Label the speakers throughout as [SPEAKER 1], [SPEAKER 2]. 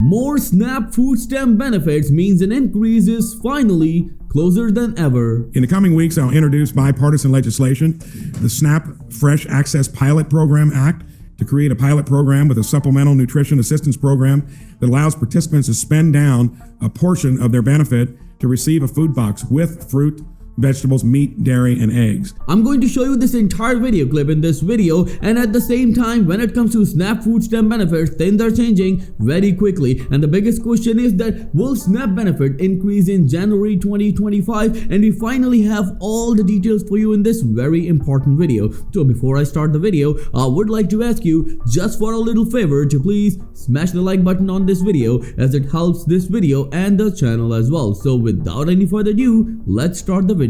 [SPEAKER 1] more SNAP food stamp benefits means an increase is finally closer than ever.
[SPEAKER 2] In the coming weeks, I'll introduce bipartisan legislation, the SNAP Fresh Access Pilot Program Act, to create a pilot program with a supplemental nutrition assistance program that allows participants to spend down a portion of their benefit to receive a food box with fruit, vegetables, meat, dairy, and eggs.
[SPEAKER 1] I'm going to show you this entire video clip in this video, and at the same time, when it comes to SNAP food stamp benefits, things are changing very quickly, and the biggest question is that will SNAP benefit increase in January 2025? And we finally have all the details for you in this very important video. So before I start the video, I would like to ask you just for a little favor to please smash the like button on this video, as it helps this video and the channel as well. So without any further ado, let's start the video.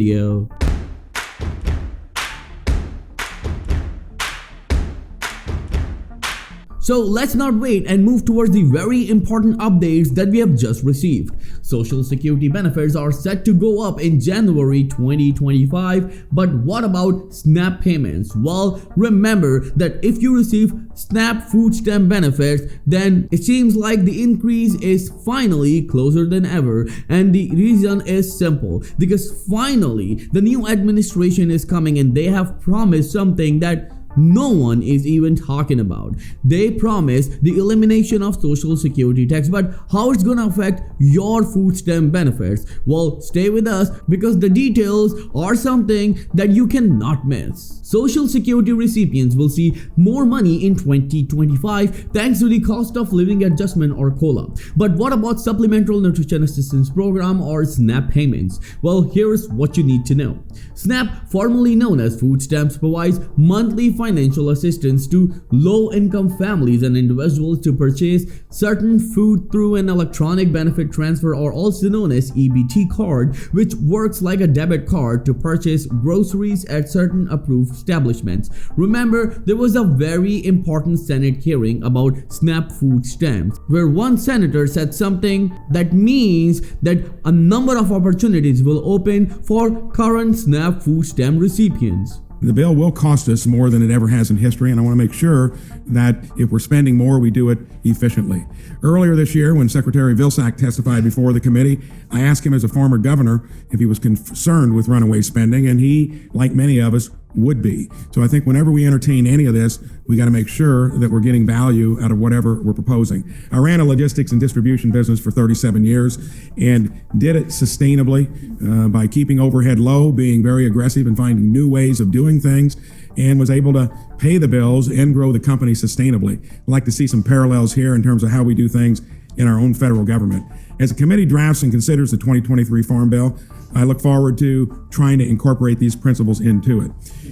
[SPEAKER 1] So let's not wait and move towards the very important updates that we have just received. Social Security benefits are set to go up in January 2025, but what about SNAP payments? Well, remember that if you receive SNAP food stamp benefits, then it seems like the increase is finally closer than ever. And the reason is simple, because finally the new administration is coming and they have promised something that no one is even talking about. They promise the elimination of Social Security tax, but how it's gonna affect your food stamp benefits? Well, stay with us because the details are something that you cannot miss. Social Security recipients will see more money in 2025 thanks to the cost of living adjustment or COLA. But what about Supplemental Nutrition Assistance Program or SNAP payments? Well, here's what you need to know. SNAP, formerly known as food stamps, provides monthly financial assistance to low-income families and individuals to purchase certain food through an electronic benefit transfer, or also known as EBT card, which works like a debit card to purchase groceries at certain approved establishments. Remember, there was a very important Senate hearing about SNAP food stamps, where one senator said something that means that a number of opportunities will open for current SNAP food stamp recipients.
[SPEAKER 2] The bill will cost us more than it ever has in history, and I want to make sure that if we're spending more, we do it efficiently. Earlier this year, when Secretary Vilsack testified before the committee, I asked him as a former governor if he was concerned with runaway spending, and he, like many of us, would be. So I think whenever we entertain any of this, we got to make sure that we're getting value out of whatever we're proposing. I ran a logistics and distribution business for 37 years and did it sustainably by keeping overhead low, being very aggressive and finding new ways of doing things, and was able to pay the bills and grow the company sustainably. I'd like to see some parallels here in terms of how we do things in our own federal government. As the committee drafts and considers the 2023 Farm Bill, I look forward to trying to incorporate these principles into it.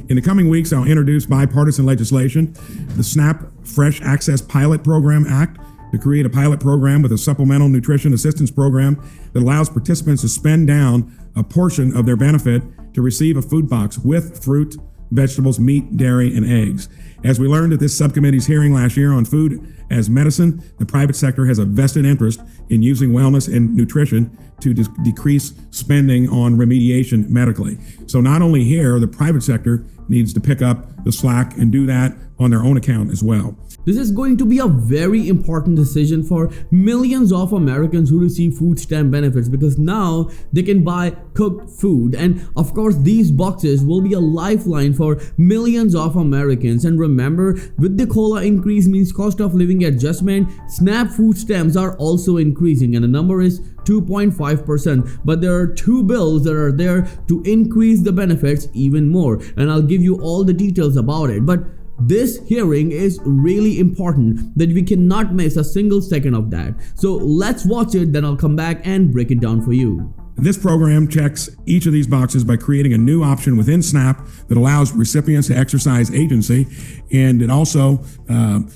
[SPEAKER 2] In the coming weeks, I'll introduce bipartisan legislation, the SNAP Fresh Access Pilot Program Act, to create a pilot program with a supplemental nutrition assistance program that allows participants to spend down a portion of their benefit to receive a food box with fruit, vegetables, meat, dairy, and eggs. As we learned at this subcommittee's hearing last year on food as medicine, the private sector has a vested interest in using wellness and nutrition to decrease spending on remediation medically. So not only here, the private sector needs to pick up the slack and do that on their own account as well.
[SPEAKER 1] This is going to be a very important decision for millions of Americans who receive food stamp benefits, because now they can buy cooked food, and of course these boxes will be a lifeline for millions of Americans. And remember, with the COLA increase means cost of living adjustment, SNAP food stamps are also increasing, and the number is 2.5%, but there are two bills that are there to increase the benefits even more, and I'll give you all the details about it. But this hearing is really important that we cannot miss a single second of that. So let's watch it, then I'll come back and break it down for you.
[SPEAKER 2] This program checks each of these boxes by creating a new option within SNAP that allows recipients to exercise agency, and it also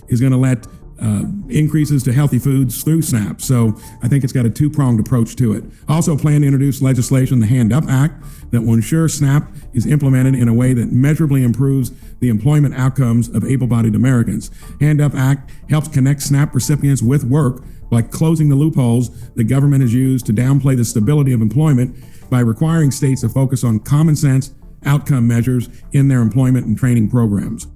[SPEAKER 2] is going to let increases to healthy foods through SNAP. So I think it's got a two-pronged approach to it. Also plan to introduce legislation, the Hand Up Act, that will ensure SNAP is implemented in a way that measurably improves the employment outcomes of able-bodied Americans. Hand Up Act helps connect SNAP recipients with work by closing the loopholes the government has used to downplay the stability of employment by requiring states to focus on common sense outcome measures in their employment and training programs.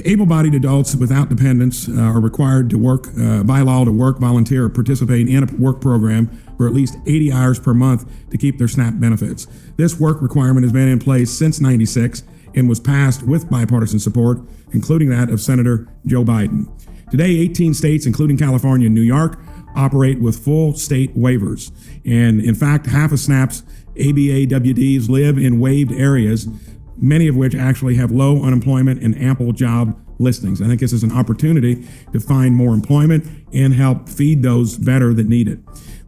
[SPEAKER 2] Able-bodied adults without dependents are required to work, by law, to work, volunteer, or participate in a work program for at least 80 hours per month to keep their SNAP benefits. This work requirement has been in place since '96 and was passed with bipartisan support, including that of Senator Joe Biden. Today, 18 states, including California and New York, operate with full state waivers. And in fact, half of SNAP's ABA-WDs live in waived areas, many of which actually have low unemployment and ample job listings. I think this is an opportunity to find more employment and help feed those better that need it.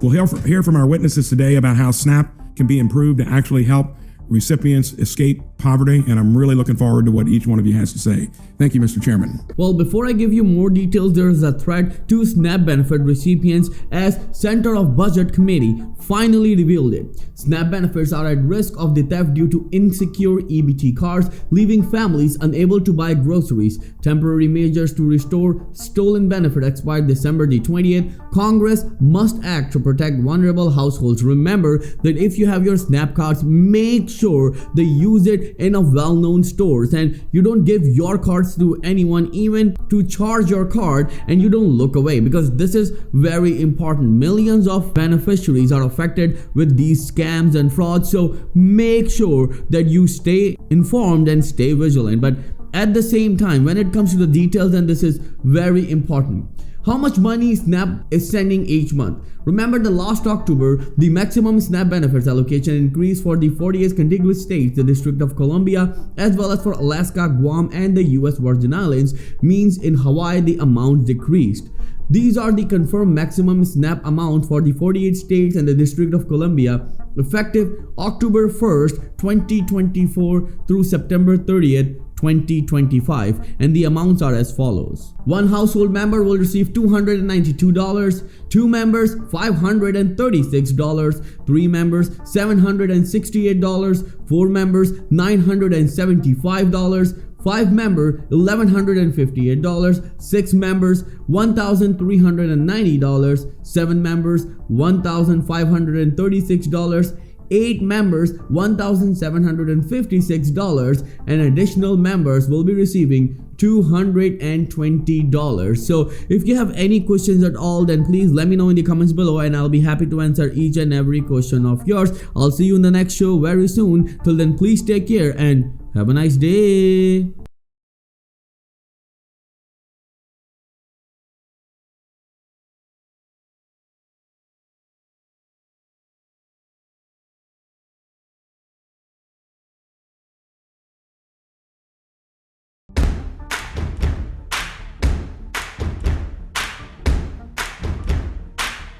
[SPEAKER 2] We'll hear from our witnesses today about how SNAP can be improved to actually help recipients escape poverty, and I'm really looking forward to what each one of you has to say. Thank you, Mr. Chairman.
[SPEAKER 1] Well, before I give you more details, there is a threat to SNAP benefit recipients as Center of Budget Committee finally revealed it. SNAP benefits are at risk of the theft due to insecure EBT cards, leaving families unable to buy groceries. Temporary measures to restore stolen benefit expired December the 20th. Congress must act to protect vulnerable households. Remember that if you have your SNAP cards, make sure they use it in a well-known stores and you don't give your cards to anyone even to charge your card, and you don't look away, because this is very important. Millions of beneficiaries are affected with these scams and frauds, so make sure that you stay informed and stay vigilant. But at the same time, when it comes to the details, and this is very important, how much money SNAP is sending each month? Remember, the last October, the maximum SNAP benefits allocation increased for the 48 contiguous states, the District of Columbia, as well as for Alaska, Guam, and the US Virgin Islands. Means in Hawaii, the amount decreased. These are the confirmed maximum SNAP amount for the 48 states and the District of Columbia, effective October 1st, 2024 through September 30th, 2025, and the amounts are as follows. One household member will receive $292, two members $536, three members $768, four members $975, five member $1,158, six members $1,390, seven members $1,536, 8 members $1,756, and additional members will be receiving $220. So if you have any questions at all, then please let me know in the comments below, and I'll be happy to answer each and every question of yours. I'll see you in the next show very soon. Till then, please take care and have a nice day.